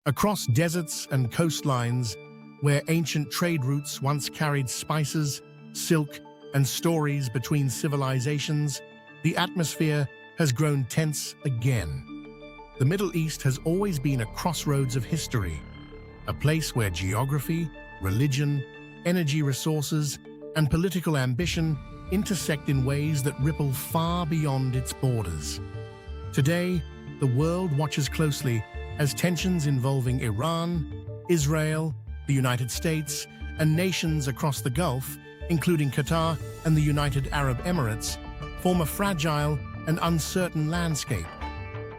Across deserts and coastlines, where ancient trade routes once carried spices, silk, and stories between civilizations, the atmosphere has grown tense again. The Middle East has always been a crossroads of history, a place where geography, religion, energy resources, and political ambition intersect in ways that ripple far beyond its borders. Today, the world watches closely as tensions involving Iran, Israel, the United States, and nations across the Gulf, including Qatar and the United Arab Emirates, form a fragile and uncertain landscape.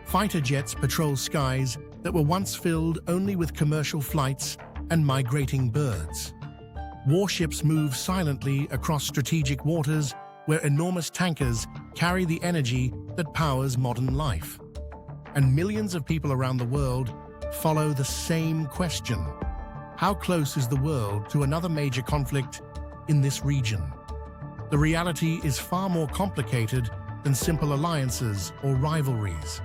Fighter jets patrol skies that were once filled only with commercial flights and migrating birds. Warships move silently across strategic waters where enormous tankers carry the energy that powers modern life. And millions of people around the world follow the same question: how close is the world to another major conflict in this region? The reality is far more complicated than simple alliances or rivalries.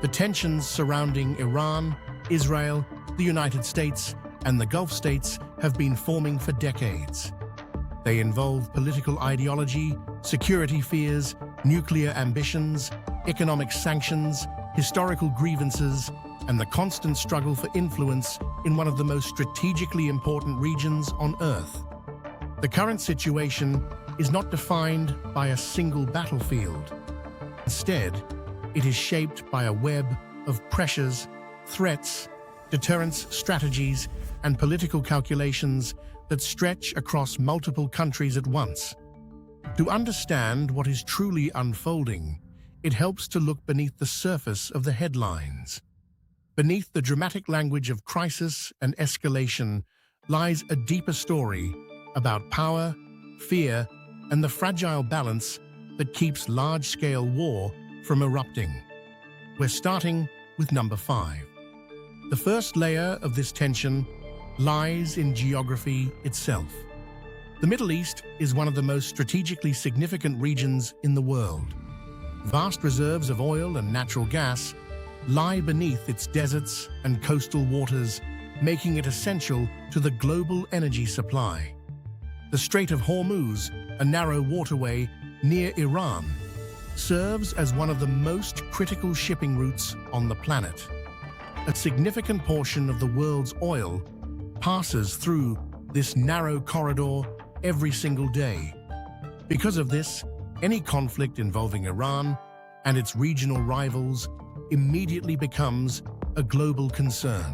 The tensions surrounding Iran, Israel, the United States, and the Gulf states have been forming for decades. They involve political ideology, security fears, nuclear ambitions, economic sanctions, historical grievances, and the constant struggle for influence in one of the most strategically important regions on Earth. The current situation is not defined by a single battlefield. Instead, it is shaped by a web of pressures, threats, deterrence strategies, and political calculations that stretch across multiple countries at once. To understand what is truly unfolding, it helps to look beneath the surface of the headlines. Beneath the dramatic language of crisis and escalation lies a deeper story about power, fear, and the fragile balance that keeps large-scale war from erupting. We're starting with number 5. The first layer of this tension lies in geography itself. The Middle East is one of the most strategically significant regions in the world. Vast reserves of oil and natural gas lie beneath its deserts and coastal waters, making it essential to the global energy supply. The Strait of Hormuz, a narrow waterway near Iran, serves as one of the most critical shipping routes on the planet. A significant portion of the world's oil passes through this narrow corridor every single day. Because of this, any conflict involving Iran and its regional rivals immediately becomes a global concern.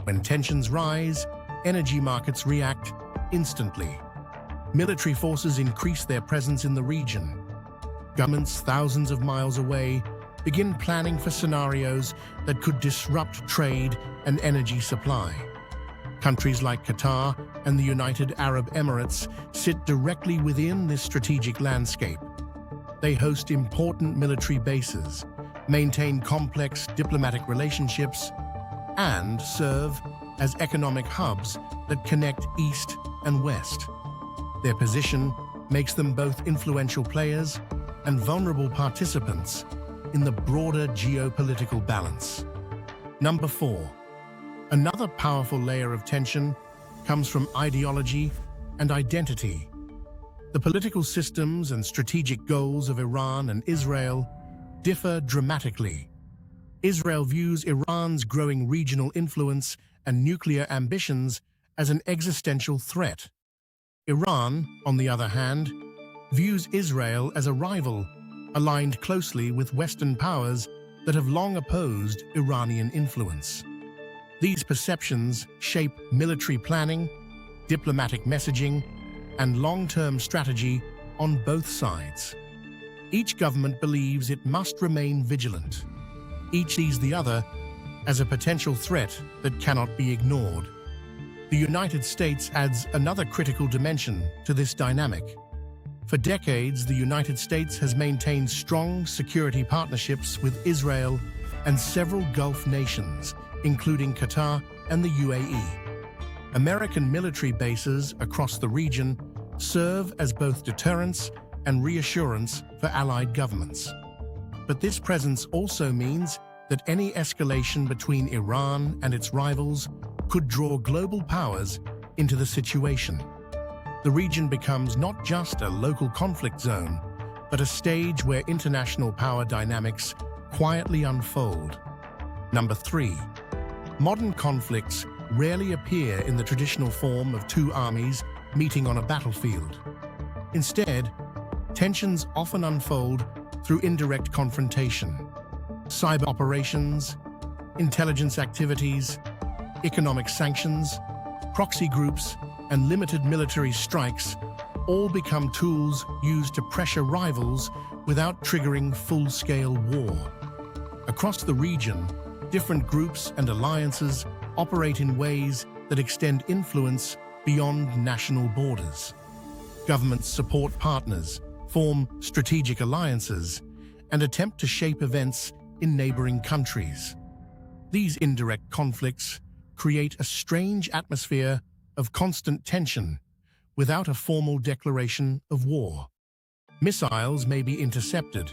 When tensions rise, energy markets react instantly. Military forces increase their presence in the region. Governments thousands of miles away begin planning for scenarios that could disrupt trade and energy supply. Countries like Qatar and the United Arab Emirates sit directly within this strategic landscape. They host important military bases, maintain complex diplomatic relationships, and serve as economic hubs that connect East and West. Their position makes them both influential players and vulnerable participants in the broader geopolitical balance. Number 4. Another powerful layer of tension comes from ideology and identity. The political systems and strategic goals of Iran and Israel differ dramatically. Israel views Iran's growing regional influence and nuclear ambitions as an existential threat. Iran, on the other hand, views Israel as a rival, aligned closely with Western powers that have long opposed Iranian influence. These perceptions shape military planning, diplomatic messaging, and long-term strategy on both sides. Each government believes it must remain vigilant. Each sees the other as a potential threat that cannot be ignored. The United States adds another critical dimension to this dynamic. For decades, the United States has maintained strong security partnerships with Israel and several Gulf nations, including Qatar and the UAE. American military bases across the region serve as both deterrence and reassurance for allied governments. But this presence also means that any escalation between Iran and its rivals could draw global powers into the situation. The region becomes not just a local conflict zone, but a stage where international power dynamics quietly unfold. Number 3. Modern conflicts rarely appear in the traditional form of two armies meeting on a battlefield. Instead, tensions often unfold through indirect confrontation. Cyber operations, intelligence activities, economic sanctions, proxy groups, and limited military strikes all become tools used to pressure rivals without triggering full-scale war. Across the region, different groups and alliances operate in ways that extend influence beyond national borders. Governments support partners, form strategic alliances, and attempt to shape events in neighboring countries. These indirect conflicts create a strange atmosphere of constant tension without a formal declaration of war. Missiles may be intercepted.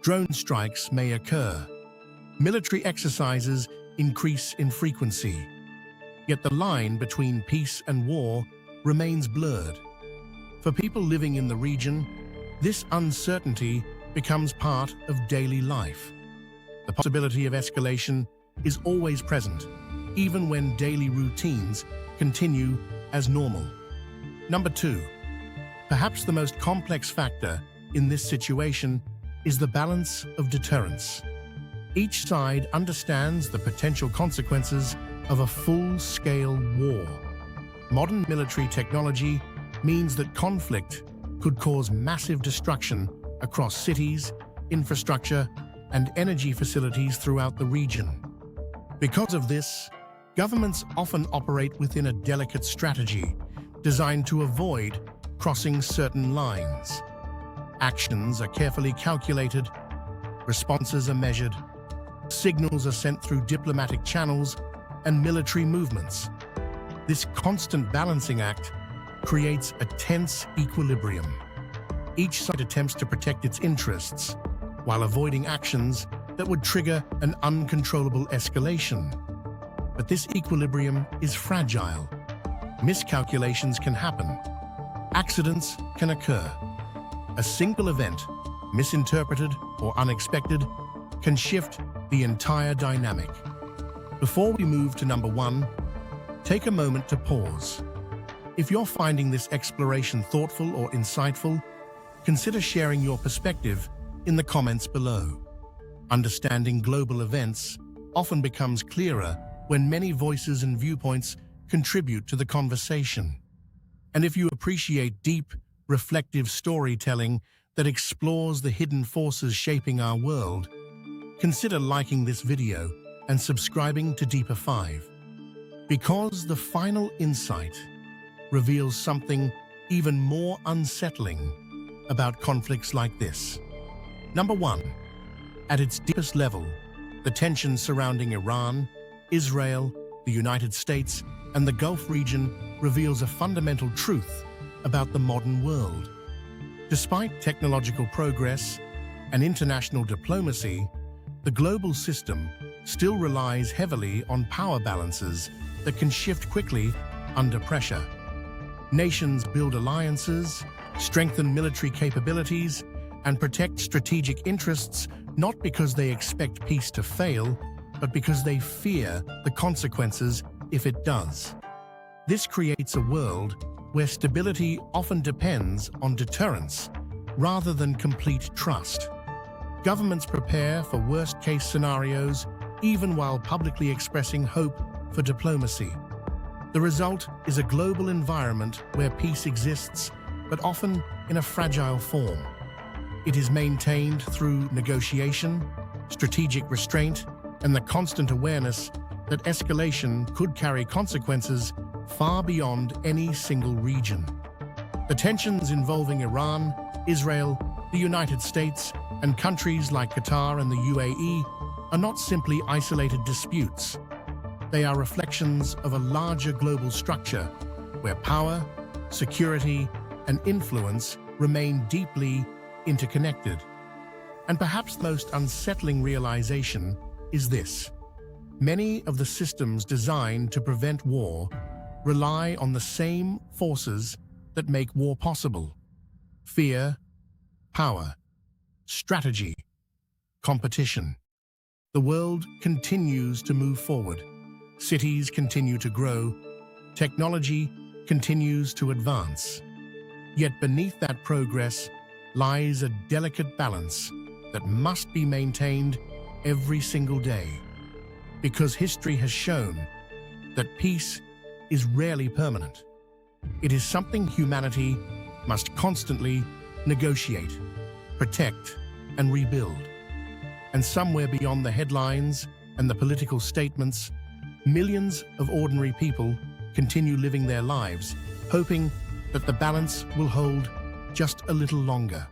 Drone strikes may occur. Military exercises increase in frequency. Yet the line between peace and war remains blurred. For people living in the region, this uncertainty becomes part of daily life. The possibility of escalation is always present, even when daily routines continue as normal. Number 2. Perhaps the most complex factor in this situation is the balance of deterrence. Each side understands the potential consequences of a full-scale war. Modern military technology means that conflict could cause massive destruction across cities, infrastructure, and energy facilities throughout the region. Because of this, governments often operate within a delicate strategy designed to avoid crossing certain lines. Actions are carefully calculated, responses are measured, signals are sent through diplomatic channels and military movements. This constant balancing act creates a tense equilibrium. Each side attempts to protect its interests while avoiding actions that would trigger an uncontrollable escalation. But this equilibrium is fragile. Miscalculations can happen. Accidents can occur. A single event, misinterpreted or unexpected, can shift the entire dynamic. Before we move to number 1, take a moment to pause. If you're finding this exploration thoughtful or insightful, consider sharing your perspective in the comments below. Understanding global events often becomes clearer when many voices and viewpoints contribute to the conversation. And if you appreciate deep, reflective storytelling that explores the hidden forces shaping our world, consider liking this video and subscribing to Deeper 5. Because the final insight reveals something even more unsettling about conflicts like this. Number 1. At its deepest level, the tension surrounding Iran, Israel, the United States, and the Gulf region reveals a fundamental truth about the modern world. Despite technological progress and international diplomacy, the global system still relies heavily on power balances that can shift quickly under pressure. Nations build alliances, strengthen military capabilities, and protect strategic interests not because they expect peace to fail, but because they fear the consequences if it does. This creates a world where stability often depends on deterrence rather than complete trust. Governments prepare for worst-case scenarios even while publicly expressing hope for diplomacy. The result is a global environment where peace exists, but often in a fragile form. It is maintained through negotiation, strategic restraint, and the constant awareness that escalation could carry consequences far beyond any single region. The tensions involving Iran, Israel, the United States, and countries like Qatar and the UAE are not simply isolated disputes. They are reflections of a larger global structure where power, security, and influence remain deeply interconnected. And perhaps the most unsettling realization is this. Many of the systems designed to prevent war rely on the same forces that make war possible: fear, power, strategy, competition. The world continues to move forward. Cities continue to grow. Technology continues to advance. Yet beneath that progress lies a delicate balance that must be maintained every single day. Because history has shown that peace is rarely permanent. It is something humanity must constantly negotiate, protect, and rebuild. And somewhere beyond the headlines and the political statements, millions of ordinary people continue living their lives, hoping that the balance will hold just a little longer.